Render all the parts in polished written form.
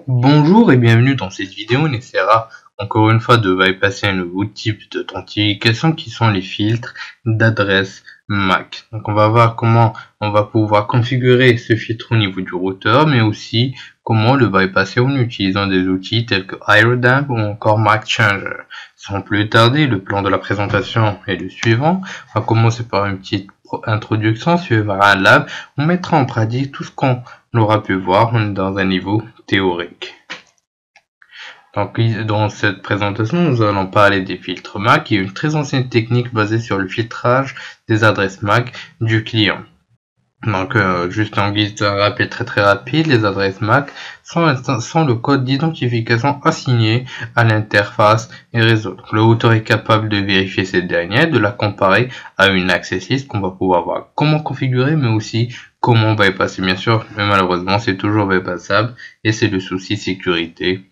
Bonjour et bienvenue dans cette vidéo. On essaiera encore une fois de bypasser un nouveau type d'authentification qui sont les filtres d'adresse MAC. Donc on va voir comment on va pouvoir configurer ce filtre au niveau du routeur, mais aussi comment le bypasser en utilisant des outils tels que Irodamp ou encore MAC Changer. Sans plus tarder, le plan de la présentation est le suivant. On va commencer par une petite introduction, suivra un lab. On mettra en pratique tout ce qu'on aura pu voir dans un niveau théorique. Donc, dans cette présentation, nous allons parler des filtres MAC, qui est une très ancienne technique basée sur le filtrage des adresses MAC du client. Donc, juste en guise d'un rappel très rapide, les adresses MAC sont le code d'identification assigné à l'interface et réseau. Donc, le routeur est capable de vérifier cette dernière, de la comparer à une access list qu'on va pouvoir voir comment configurer, mais aussi comment bypasser. Bien sûr, mais malheureusement, c'est toujours bypassable et c'est le souci sécurité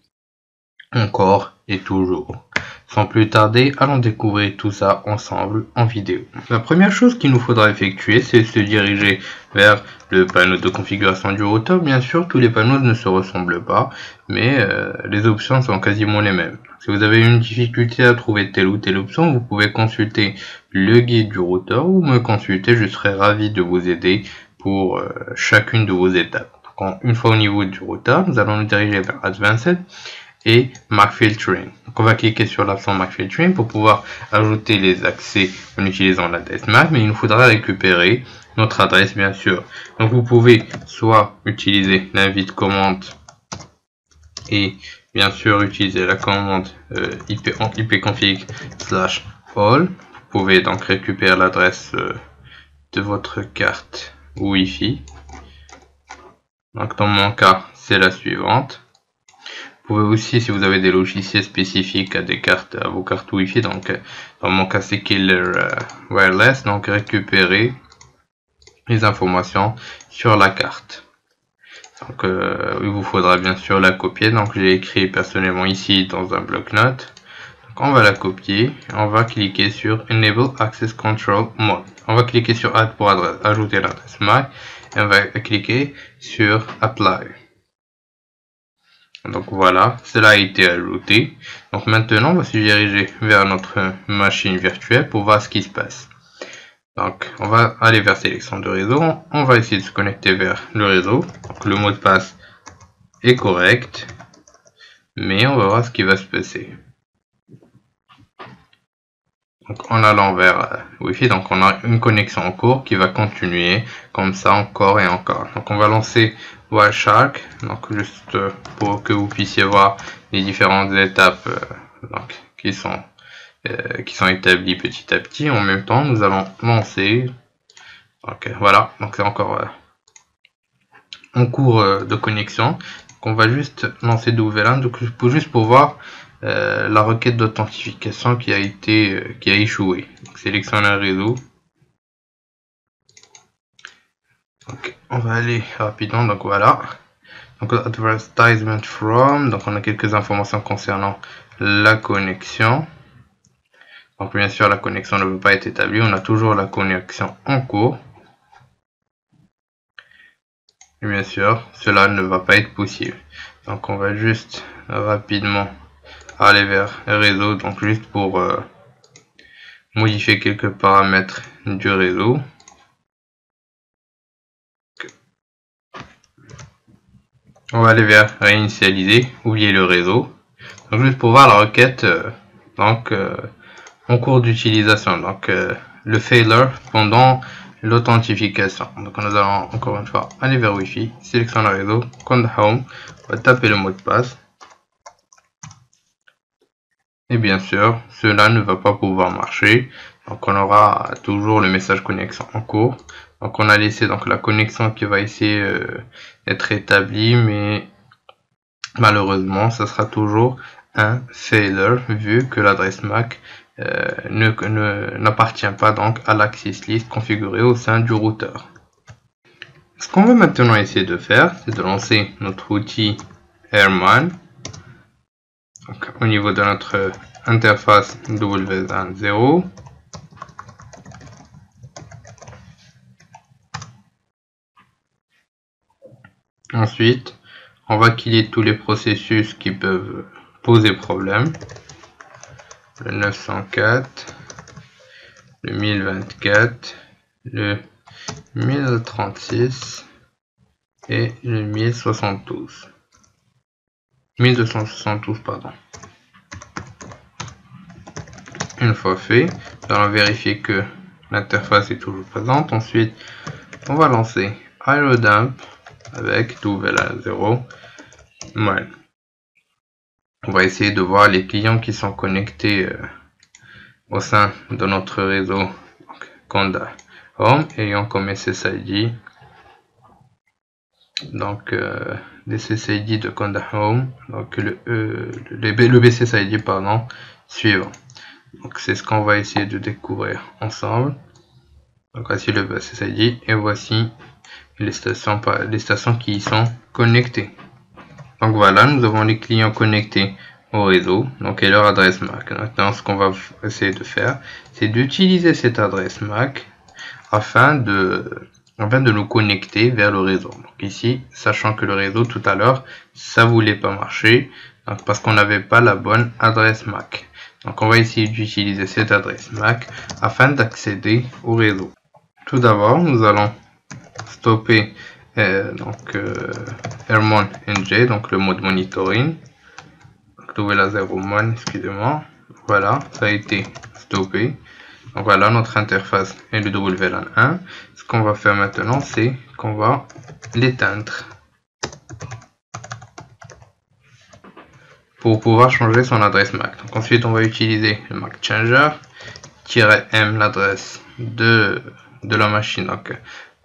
encore et toujours. Sans plus tarder, allons découvrir tout ça ensemble en vidéo. La première chose qu'il nous faudra effectuer, c'est se diriger vers le panneau de configuration du routeur. Bien sûr, tous les panneaux ne se ressemblent pas, mais les options sont quasiment les mêmes. Si vous avez une difficulté à trouver telle ou telle option, vous pouvez consulter le guide du routeur ou me consulter, je serai ravi de vous aider pour chacune de vos étapes. Donc, une fois au niveau du routeur, nous allons nous diriger vers Advanced et MAC Filtering. Donc on va cliquer sur l'option MAC Filtering pour pouvoir ajouter les accès en utilisant l'adresse MAC, mais il nous faudra récupérer notre adresse bien sûr. Donc vous pouvez soit utiliser l'invite commande et bien sûr utiliser la commande ipconfig/all. Vous pouvez donc récupérer l'adresse de votre carte Wi-Fi. Donc dans mon cas, c'est la suivante. Vous pouvez aussi, si vous avez des logiciels spécifiques à vos cartes Wi-Fi, donc dans mon cas c'est Killer Wireless, donc récupérer les informations sur la carte. Donc il vous faudra bien sûr la copier, donc j'ai écrit personnellement ici dans un bloc-notes. Donc on va la copier, on va cliquer sur Enable Access Control Mode. On va cliquer sur Add pour ajouter l'adresse MAC et on va cliquer sur Apply. Donc voilà, cela a été ajouté. Donc maintenant, on va se diriger vers notre machine virtuelle pour voir ce qui se passe. Donc on va aller vers sélection de réseau. On va essayer de se connecter vers le réseau. Donc le mot de passe est correct. Mais on va voir ce qui va se passer. Donc en allant vers Wi-Fi, donc on a une connexion en cours qui va continuer comme ça encore et encore. Donc on va lancer Wireshark, donc juste pour que vous puissiez voir les différentes étapes qui sont établies petit à petit. En même temps, nous allons lancer. Donc voilà, donc c'est encore en cours de connexion. Donc on va juste lancer de nouvelles, donc juste pour voir la requête d'authentification qui a échoué. Donc, sélectionne un réseau. Donc, on va aller rapidement. Donc voilà. Donc advertisement from. Donc on a quelques informations concernant la connexion. Donc bien sûr la connexion ne peut pas être établie. On a toujours la connexion en cours. Et bien sûr cela ne va pas être possible. Donc on va juste rapidement aller vers le réseau, donc juste pour modifier quelques paramètres du réseau. On va aller vers réinitialiser, oublier le réseau. Donc juste pour voir la requête en cours d'utilisation, donc le failure pendant l'authentification. Donc nous allons encore une fois aller vers Wi-Fi, sélectionner le réseau, compte home, on va taper le mot de passe. Et bien sûr, cela ne va pas pouvoir marcher. Donc on aura toujours le message connexion en cours. Donc on a laissé donc la connexion qui va essayer d'être établie, mais malheureusement, ça sera toujours un failure vu que l'adresse MAC n'appartient pas donc à l'access list configurée au sein du routeur. Ce qu'on va maintenant essayer de faire, c'est de lancer notre outil Airman. Donc, au niveau de notre interface W10. Ensuite, on va killer tous les processus qui peuvent poser problème. Le 904, le 1024, le 1036 et le 1072. 1272, pardon. Une fois fait, nous allons vérifier que l'interface est toujours présente. Ensuite, on va lancer Aerodump avec double-0 mine. On va essayer de voir les clients qui sont connectés au sein de notre réseau Conda Home ayant comme SSID donc les SSID de Conda Home, donc le BSSID pardon suivant. Donc c'est ce qu'on va essayer de découvrir ensemble. Donc voici le BSSID et voici les stations qui y sont connectées. Donc voilà, nous avons les clients connectés au réseau, donc et leur adresse MAC. Maintenant, ce qu'on va essayer de faire, c'est d'utiliser cette adresse MAC afin de nous connecter vers le réseau. Donc ici, sachant que le réseau tout à l'heure, ça voulait pas marcher, donc parce qu'on n'avait pas la bonne adresse MAC. Donc on va essayer d'utiliser cette adresse MAC afin d'accéder au réseau. Tout d'abord, nous allons stopper Airmon NG, donc le mode monitoring. Double-0 mon, excusez-moi. Voilà, ça a été stoppé. Donc voilà notre interface et le WLAN 1. Ce qu'on va faire maintenant, c'est qu'on va l'éteindre pour pouvoir changer son adresse MAC. Donc ensuite, on va utiliser le MAC Changer -m l'adresse de la machine, donc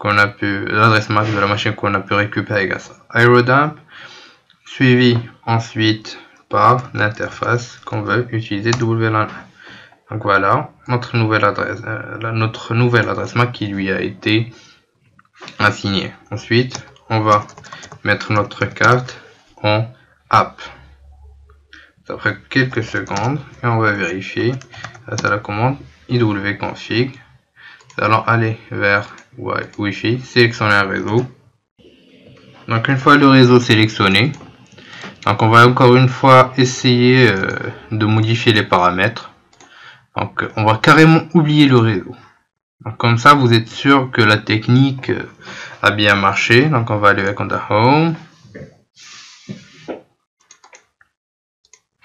l'adresse MAC de la machine qu'on a pu récupérer grâce à Aerodump, suivi ensuite par l'interface qu'on veut utiliser WLAN 1. Donc voilà notre nouvelle adresse MAC qui lui a été assignée. Ensuite, on va mettre notre carte en app. Après quelques secondes, et on va vérifier grâce à la commande iwconfig. Nous allons aller vers Wi-Fi, sélectionner un réseau. Donc une fois le réseau sélectionné, donc on va encore une fois essayer de modifier les paramètres. Donc on va carrément oublier le réseau. Donc comme ça vous êtes sûr que la technique a bien marché. Donc on va aller avec Conda Home.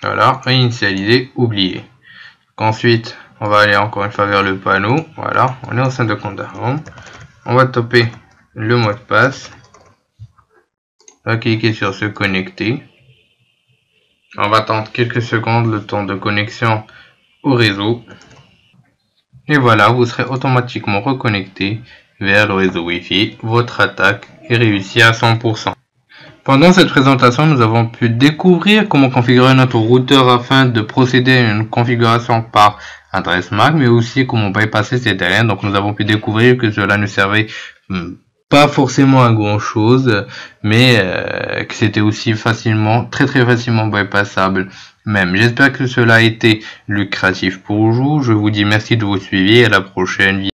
Voilà, réinitialiser, oublier. Donc ensuite on va aller encore une fois vers le panneau. Voilà, on est au sein de Conda Home. On va taper le mot de passe. On va cliquer sur se connecter. On va attendre quelques secondes le temps de connexion au réseau. Et voilà, vous serez automatiquement reconnecté vers le réseau Wi-Fi. Votre attaque est réussie à 100%. Pendant cette présentation, nous avons pu découvrir comment configurer notre routeur afin de procéder à une configuration par adresse MAC, mais aussi comment bypasser ces dernières. Donc nous avons pu découvrir que cela ne servait pas forcément à grand chose, mais que c'était aussi très facilement bypassable même. J'espère que cela a été lucratif pour vous. Je vous dis merci de votre suivi et à la prochaine vidéo.